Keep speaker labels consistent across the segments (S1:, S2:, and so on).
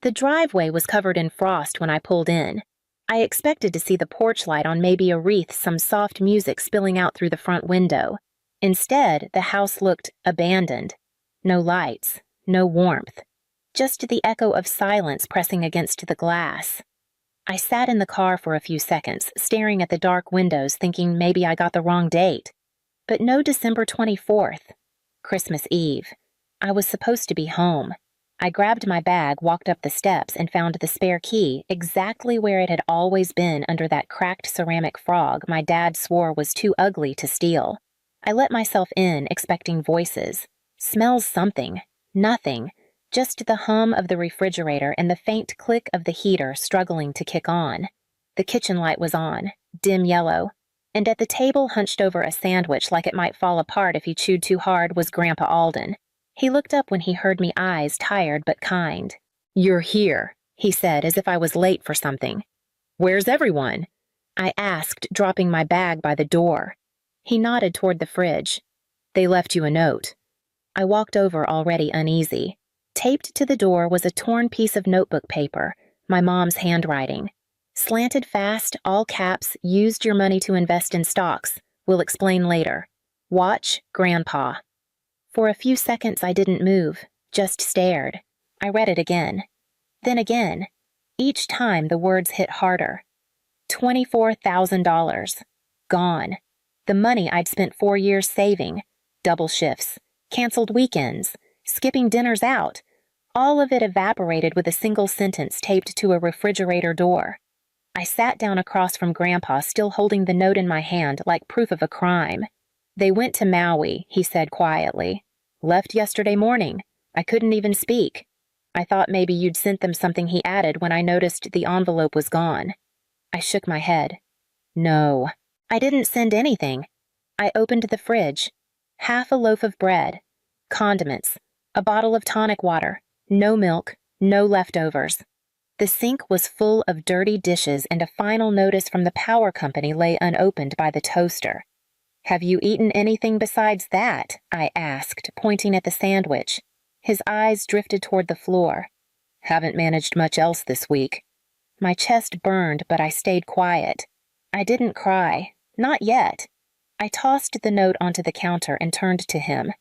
S1: The driveway was covered in frost when I pulled in. I expected to see the porch light on maybe a wreath, some soft music spilling out through the front window. Instead, the house looked abandoned. No lights, no warmth, just the echo of silence pressing against the glass. I sat in the car for a few seconds, staring at the dark windows, thinking maybe I got the wrong date. But no December 24th. Christmas Eve. I was supposed to be home. I grabbed my bag, walked up the steps, and found the spare key exactly where it had always been, under that cracked ceramic frog my dad swore was too ugly to steal. I let myself in, expecting voices. Smells something. Nothing. Just the hum of the refrigerator and the faint click of the heater struggling to kick on. The kitchen light was on, dim yellow, and at the table, hunched over a sandwich like it might fall apart if he chewed too hard, was Grandpa Alden. He looked up when he heard me, eyes tired but kind. "You're here," he said, as if I was late for something. "Where's everyone?" I asked, dropping my bag by the door. He nodded toward the fridge. "They left you a note." I walked over, already uneasy. Taped to the door was a torn piece of notebook paper, my mom's handwriting. Slanted fast, all caps, "Used your money to invest in stocks. Will explain later. Watch, Grandpa." For a few seconds I didn't move, just stared. I read it again. Then again. Each time the words hit harder. $24,000. Gone. The money I'd spent 4 years saving. Double shifts. Canceled weekends. Skipping dinners out. All of it evaporated with a single sentence taped to a refrigerator door. I sat down across from Grandpa, still holding the note in my hand like proof of a crime. "They went to Maui," he said quietly. "Left yesterday morning. I couldn't even speak. I thought maybe you'd sent them something," he added when I noticed the envelope was gone. I shook my head. "No, I didn't send anything." I opened the fridge. Half a loaf of bread. Condiments. A bottle of tonic water. No milk. No leftovers. The sink was full of dirty dishes, and a final notice from the power company lay unopened by the toaster. "Have you eaten anything besides that?" I asked, pointing at the sandwich. His eyes drifted toward the floor. "Haven't managed much else this week." My chest burned, but I stayed quiet. I didn't cry. Not yet. I tossed the note onto the counter and turned to him.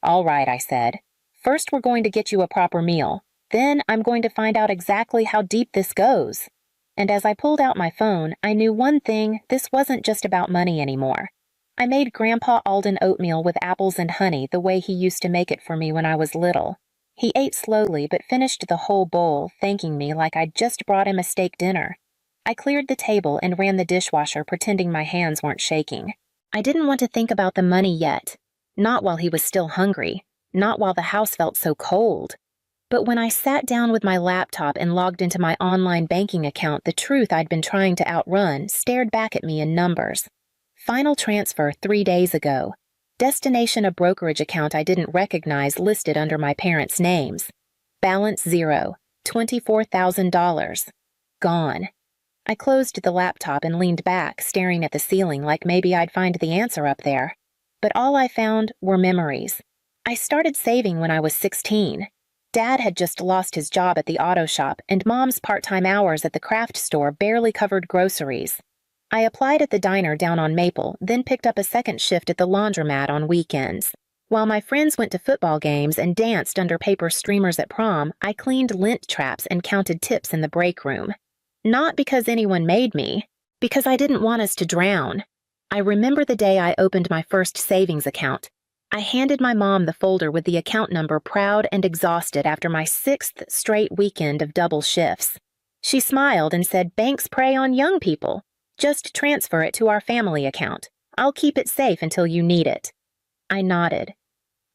S1: "All right," I said. "First we're going to get you a proper meal. Then I'm going to find out exactly how deep this goes." And as I pulled out my phone, I knew one thing: this wasn't just about money anymore. I made Grandpa Alden oatmeal with apples and honey the way he used to make it for me when I was little. He ate slowly but finished the whole bowl, thanking me like I'd just brought him a steak dinner. I cleared the table and ran the dishwasher, pretending my hands weren't shaking. I didn't want to think about the money yet. Not while he was still hungry. Not while the house felt so cold. But when I sat down with my laptop and logged into my online banking account, the truth I'd been trying to outrun stared back at me in numbers. Final transfer 3 days ago. Destination a brokerage account I didn't recognize listed under my parents' names. Balance 0. $24,000. Gone. I closed the laptop and leaned back, staring at the ceiling like maybe I'd find the answer up there. But all I found were memories. I started saving when I was 16. Dad had just lost his job at the auto shop, and Mom's part-time hours at the craft store barely covered groceries. I applied at the diner down on Maple, then picked up a second shift at the laundromat on weekends. While my friends went to football games and danced under paper streamers at prom, I cleaned lint traps and counted tips in the break room. Not because anyone made me, because I didn't want us to drown. I remember the day I opened my first savings account. I handed my mom the folder with the account number, proud and exhausted after my 6th straight weekend of double shifts. She smiled and said, "Banks prey on young people. Just transfer it to our family account. I'll keep it safe until you need it." I nodded.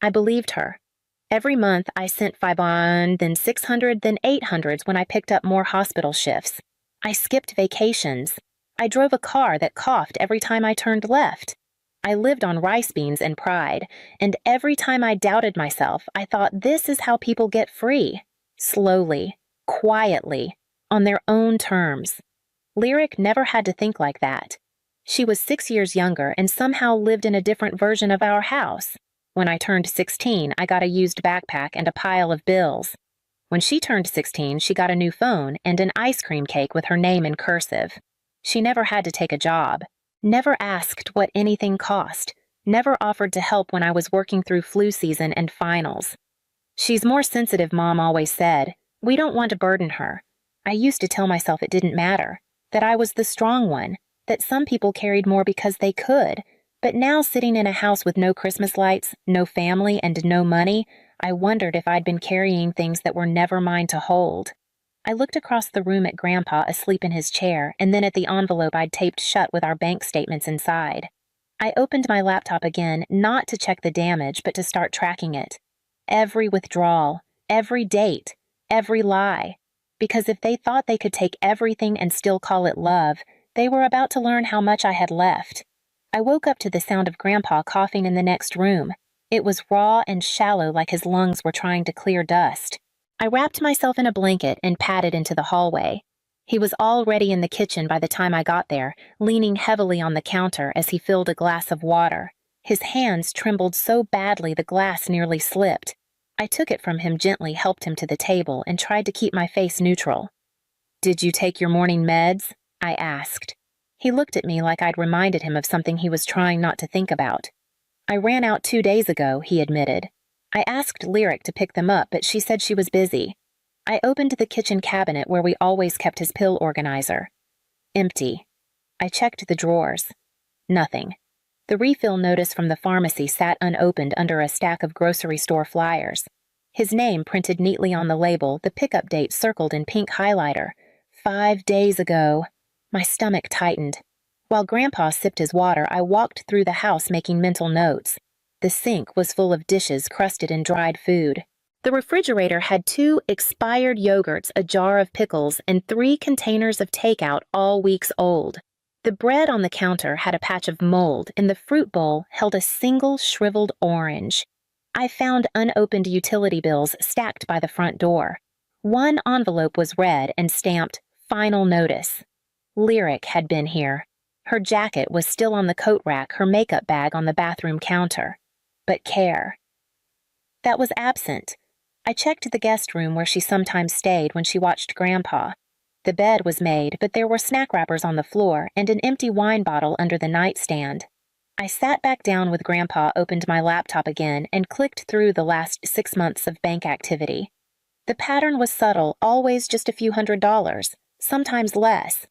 S1: I believed her. Every month I sent $500, then $600, then $800 when I picked up more hospital shifts. I skipped vacations. I drove a car that coughed every time I turned left. I lived on rice beans and pride, and every time I doubted myself, I thought, this is how people get free. Slowly, quietly, on their own terms. Lyric never had to think like that. She was 6 years younger and somehow lived in a different version of our house. When I turned 16, I got a used backpack and a pile of bills. When she turned 16, she got a new phone and an ice cream cake with her name in cursive. She never had to take a job, never asked what anything cost, never offered to help when I was working through flu season and finals. She's more sensitive, Mom always said. We don't want to burden her. I used to tell myself it didn't matter, that I was the strong one, that some people carried more because they could. But now, sitting in a house with no Christmas lights, no family, and no money, I wondered if I'd been carrying things that were never mine to hold. I looked across the room at Grandpa asleep in his chair, and then at the envelope I'd taped shut with our bank statements inside. I opened my laptop again, not to check the damage, but to start tracking it. Every withdrawal, every date, every lie. Because if they thought they could take everything and still call it love, they were about to learn how much I had left. I woke up to the sound of Grandpa coughing in the next room. It was raw and shallow, like his lungs were trying to clear dust. I wrapped myself in a blanket and padded into the hallway. He was already in the kitchen by the time I got there, leaning heavily on the counter as he filled a glass of water. His hands trembled so badly the glass nearly slipped. I took it from him gently, helped him to the table, and tried to keep my face neutral. "Did you take your morning meds?" I asked. He looked at me like I'd reminded him of something he was trying not to think about. "I ran out 2 days ago," he admitted. I asked Lyric to pick them up, but she said she was busy. I opened the kitchen cabinet where we always kept his pill organizer. Empty. I checked the drawers. Nothing. The refill notice from the pharmacy sat unopened under a stack of grocery store flyers. His name printed neatly on the label, the pickup date circled in pink highlighter. 5 days ago. My stomach tightened. While Grandpa sipped his water, I walked through the house making mental notes. The sink was full of dishes crusted in dried food. The refrigerator had 2 expired yogurts, a jar of pickles, and 3 containers of takeout, all weeks old. The bread on the counter had a patch of mold, and the fruit bowl held a single shriveled orange. I found unopened utility bills stacked by the front door. One envelope was red and stamped, "Final Notice." Lyric had been here. Her jacket was still on the coat rack, her makeup bag on the bathroom counter. But care. That was absent. I checked the guest room where she sometimes stayed when she watched Grandpa. The bed was made, but there were snack wrappers on the floor and an empty wine bottle under the nightstand. I sat back down with Grandpa, opened my laptop again, and clicked through the last 6 months of bank activity. The pattern was subtle, always just a few $100s, sometimes less.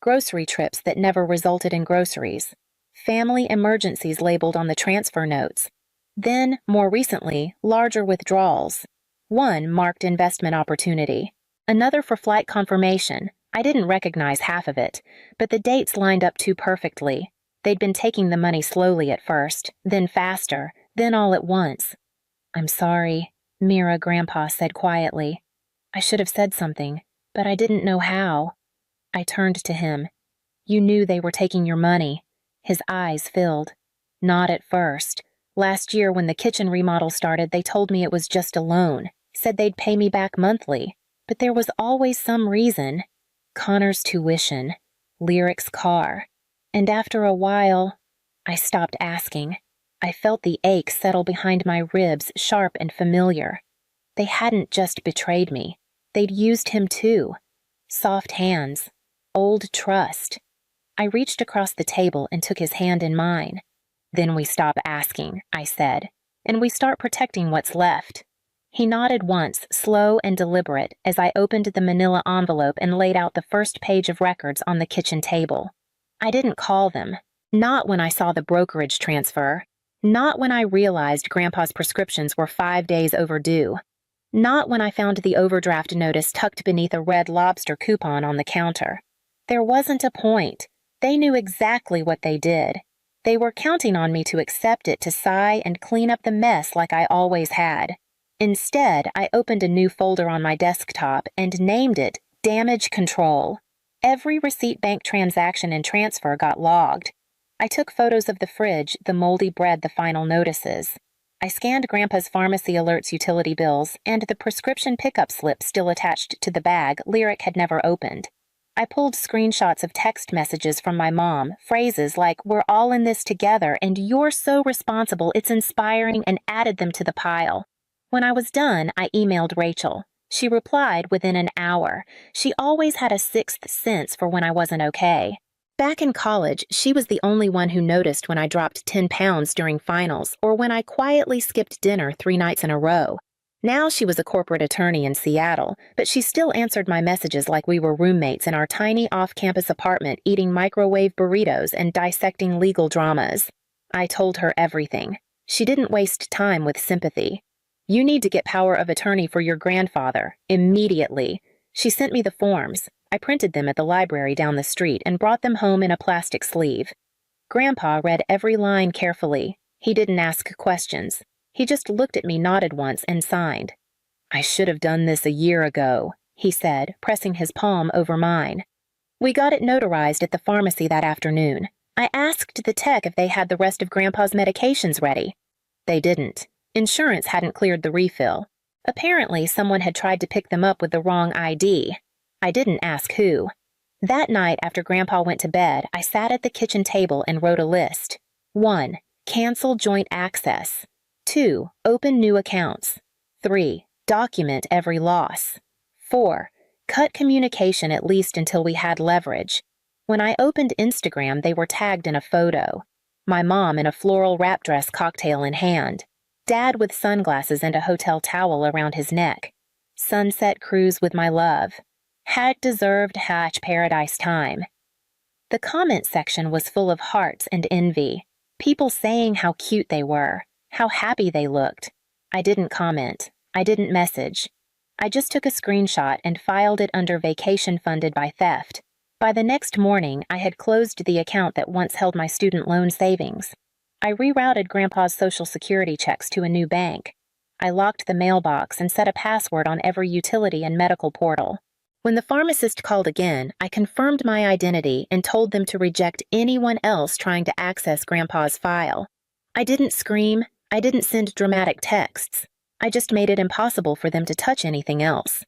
S1: Grocery trips that never resulted in groceries. Family emergencies labeled on the transfer notes. Then, more recently, larger withdrawals. One marked investment opportunity. Another for flight confirmation. I didn't recognize half of it, but the dates lined up too perfectly. They'd been taking the money slowly at first, then faster, then all at once. "I'm sorry," Mira, Grandpa said quietly. "I should have said something, but I didn't know how." I turned to him. "You knew they were taking your money." His eyes filled. "Not at first. Last year when the kitchen remodel started, they told me it was just a loan, said they'd pay me back monthly. But there was always some reason. Connor's tuition, Lyric's car. And after a while, I stopped asking. I felt the ache settle behind my ribs, sharp and familiar. They hadn't just betrayed me. They'd used him too. Soft hands. Old trust. I reached across the table and took his hand in mine. "Then we stop asking," I said, "and we start protecting what's left." He nodded once, slow and deliberate, as I opened the manila envelope and laid out the first page of records on the kitchen table. I didn't call them. Not when I saw the brokerage transfer. Not when I realized Grandpa's prescriptions were 5 days overdue. Not when I found the overdraft notice tucked beneath a Red Lobster coupon on the counter. There wasn't a point. They knew exactly what they did. They were counting on me to accept it, to sigh and clean up the mess like I always had. Instead, I opened a new folder on my desktop and named it Damage Control. Every receipt, bank transaction, and transfer got logged. I took photos of the fridge, the moldy bread, the final notices. I scanned Grandpa's pharmacy alerts, utility bills, and the prescription pickup slip still attached to the bag Lyric had never opened. I pulled screenshots of text messages from my mom, phrases like, "We're all in this together," and "You're so responsible, it's inspiring," and added them to the pile. When I was done, I emailed Rachel. She replied within an hour. She always had a sixth sense for when I wasn't okay. Back in college, she was the only one who noticed when I dropped 10 pounds during finals or when I quietly skipped dinner 3 nights in a row. Now she was a corporate attorney in Seattle, but she still answered my messages like we were roommates in our tiny off-campus apartment eating microwave burritos and dissecting legal dramas. I told her everything. She didn't waste time with sympathy. You need to get power of attorney for your grandfather, immediately. She sent me the forms. I printed them at the library down the street and brought them home in a plastic sleeve. Grandpa read every line carefully. He didn't ask questions. He just looked at me, nodded once, and signed. I should have done this a year ago, he said, pressing his palm over mine. We got it notarized at the pharmacy that afternoon. I asked the tech if they had the rest of Grandpa's medications ready. They didn't. Insurance hadn't cleared the refill. Apparently, someone had tried to pick them up with the wrong ID. I didn't ask who. That night, after Grandpa went to bed, I sat at the kitchen table and wrote a list. 1. Cancel joint access. 2. Open new accounts. 3. Document every loss. 4. Cut communication at least until we had leverage. When I opened Instagram, they were tagged in a photo. My mom in a floral wrap dress, cocktail in hand. Dad with sunglasses and a hotel towel around his neck. Sunset cruise with my love. Had deserved hatch paradise time. The comment section was full of hearts and envy. People saying how cute they were, how happy they looked. I didn't comment. I didn't message. I just took a screenshot and filed it under vacation funded by theft. By the next morning, I had closed the account that once held my student loan savings. I rerouted Grandpa's Social Security checks to a new bank. I locked the mailbox and set a password on every utility and medical portal. When the pharmacist called again, I confirmed my identity and told them to reject anyone else trying to access Grandpa's file. I didn't scream. I didn't send dramatic texts. I just made it impossible for them to touch anything else.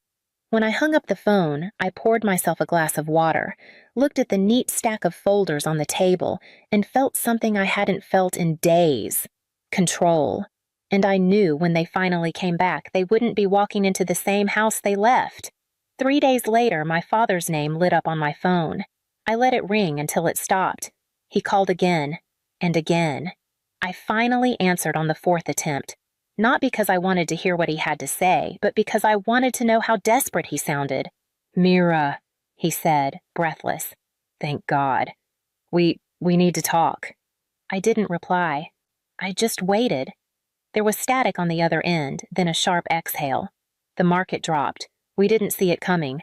S1: When I hung up the phone, I poured myself a glass of water, looked at the neat stack of folders on the table, and felt something I hadn't felt in days. Control. And I knew when they finally came back, they wouldn't be walking into the same house they left. 3 days later, my father's name lit up on my phone. I let it ring until it stopped. He called again and again. I finally answered on the 4th attempt. Not because I wanted to hear what he had to say, but because I wanted to know how desperate he sounded. "Mira," he said, breathless. "Thank God. We need to talk." I didn't reply. I just waited. There was static on the other end, then a sharp exhale. The market dropped. We didn't see it coming.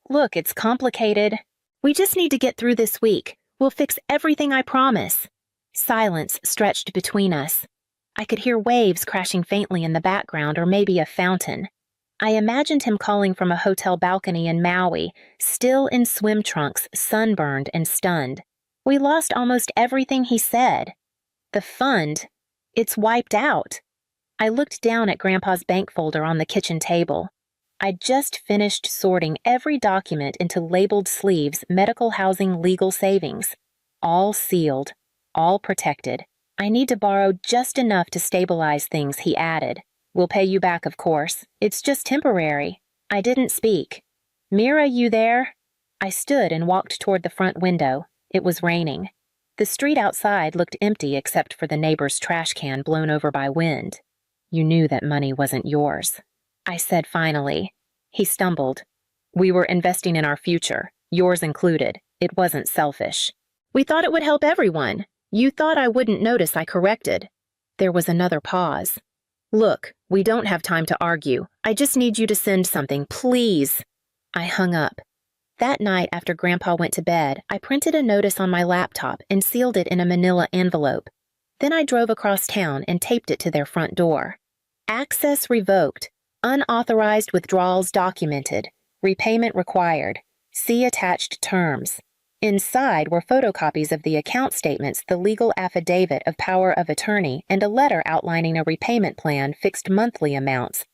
S1: Look, it's complicated. We just need to get through this week. We'll fix everything, I promise." Silence stretched between us. I could hear waves crashing faintly in the background, or maybe a fountain. I imagined him calling from a hotel balcony in Maui, still in swim trunks, sunburned and stunned. We lost almost everything he said. The fund, it's wiped out. I looked down at Grandpa's bank folder on the kitchen table. I'd just finished sorting every document into labeled sleeves, medical housing, legal savings. All sealed, all protected. I need to borrow just enough to stabilize things, he added. We'll pay you back, of course. It's just temporary. I didn't speak. "Mira, you there?" I stood and walked toward the front window. It was raining. The street outside looked empty except for the neighbor's trash can blown over by wind. "You knew that money wasn't yours," I said finally. He stumbled. "We were investing in our future, yours included. It wasn't selfish. We thought it would help everyone. You thought I wouldn't notice, I corrected." There was another pause. "Look, we don't have time to argue. I just need you to send something, please." I hung up. That night after Grandpa went to bed, I printed a notice on my laptop and sealed it in a manila envelope. Then I drove across town and taped it to their front door. "Access revoked. Unauthorized withdrawals documented. Repayment required. See attached terms." Inside were photocopies of the account statements, the legal affidavit of power of attorney, and a letter outlining a repayment plan, fixed monthly amounts.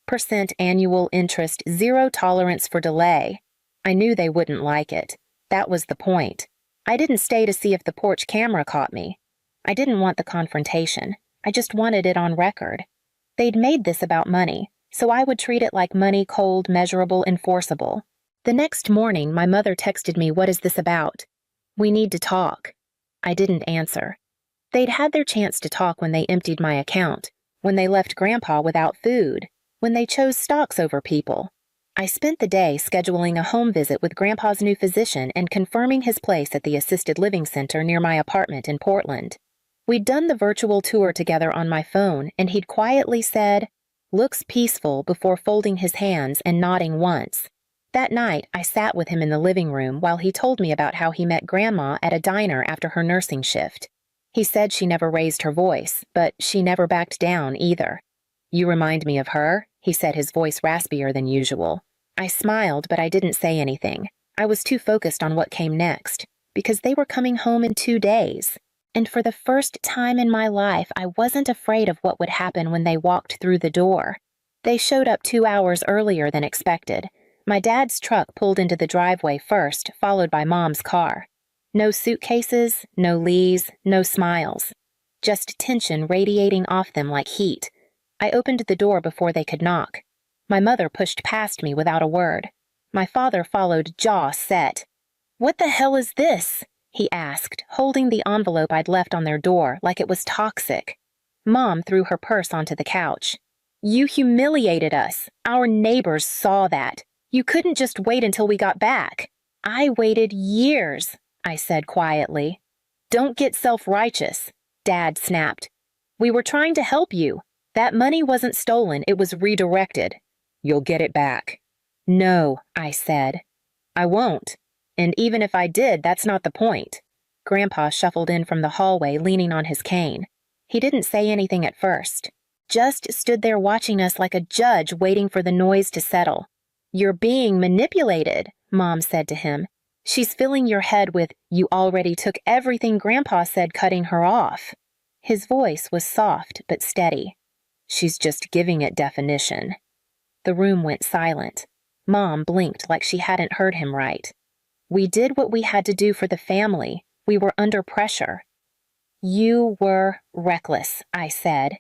S1: % annual interest, 0 tolerance for delay. I knew they wouldn't like it. That was the point. I didn't stay to see if the porch camera caught me. I didn't want the confrontation. I just wanted it on record. They'd made this about money, so I would treat it like money, cold, measurable, enforceable. The next morning, my mother texted me, "What is this about?" "We need to talk." I didn't answer. They'd had their chance to talk when they emptied my account, when they left Grandpa without food, when they chose stocks over people. I spent the day scheduling a home visit with Grandpa's new physician and confirming his place at the assisted living center near my apartment in Portland. We'd done the virtual tour together on my phone, and he'd quietly said, "Looks peaceful," before folding his hands and nodding once. That night, I sat with him in the living room while he told me about how he met Grandma at a diner after her nursing shift. He said she never raised her voice, but she never backed down either. "You remind me of her," he said, his voice raspier than usual. I smiled, but I didn't say anything. I was too focused on what came next, because they were coming home in 2 days. And for the first time in my life, I wasn't afraid of what would happen when they walked through the door. They showed up 2 hours earlier than expected. My dad's truck pulled into the driveway first, followed by Mom's car. No suitcases, no Lees, no smiles. Just tension radiating off them like heat. I opened the door before they could knock. My mother pushed past me without a word. My father followed, jaw set. "What the hell is this?" he asked, holding the envelope I'd left on their door like it was toxic. Mom threw her purse onto the couch. "You humiliated us. Our neighbors saw that. You couldn't just wait until we got back." "I waited years," I said quietly. "Don't get self-righteous," Dad snapped. "We were trying to help you. That money wasn't stolen, it was redirected." "You'll get it back." "No," I said. "I won't. And even if I did, that's not the point." Grandpa shuffled in from the hallway, leaning on his cane. He didn't say anything at first. Just stood there watching us like a judge waiting for the noise to settle. "You're being manipulated," Mom said to him. "She's filling your head with, 'You already took everything Grandpa said,' cutting her off." His voice was soft but steady. "She's just giving it definition." The room went silent. Mom blinked like she hadn't heard him right. "We did what we had to do for the family. We were under pressure." "You were reckless," I said.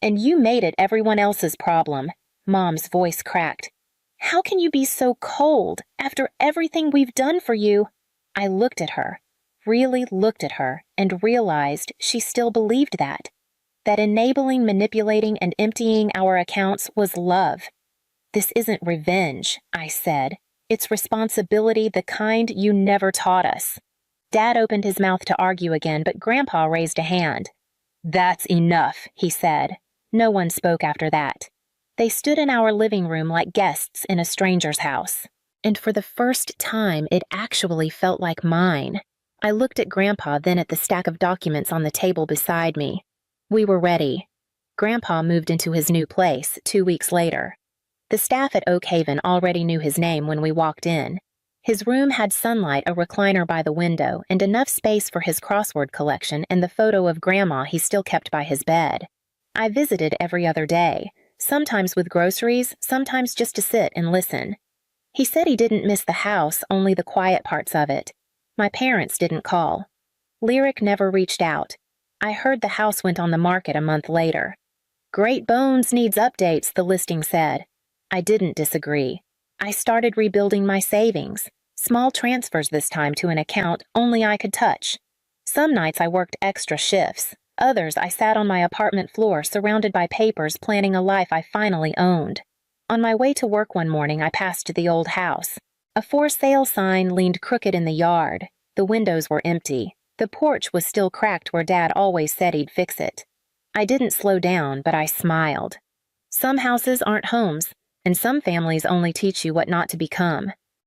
S1: "And you made it everyone else's problem." Mom's voice cracked. "How can you be so cold after everything we've done for you?" I looked at her, really looked at her, and realized she still believed that enabling, manipulating, and emptying our accounts was love. "This isn't revenge," I said. "It's responsibility, the kind you never taught us." Dad opened his mouth to argue again, but Grandpa raised a hand. "That's enough," he said. No one spoke after that. They stood in our living room like guests in a stranger's house. And for the first time, it actually felt like mine. I looked at Grandpa, then at the stack of documents on the table beside me. We were ready. Grandpa moved into his new place 2 weeks later. The staff at Oak Haven already knew his name when we walked in. His room had sunlight, a recliner by the window, and enough space for his crossword collection and the photo of Grandma he still kept by his bed. I visited every other day, sometimes with groceries, sometimes just to sit and listen. He said he didn't miss the house, only the quiet parts of it. My parents didn't call. Lyric never reached out. I heard the house went on the market a month later. "Great Bones needs updates," the listing said. I didn't disagree. I started rebuilding my savings. Small transfers this time to an account only I could touch. Some nights I worked extra shifts. Others I sat on my apartment floor surrounded by papers planning a life I finally owned. On my way to work one morning I passed the old house. A for sale sign leaned crooked in the yard. The windows were empty. The porch was still cracked where Dad always said he'd fix it. I didn't slow down, but I smiled. Some houses aren't homes, and some families only teach you what not to become.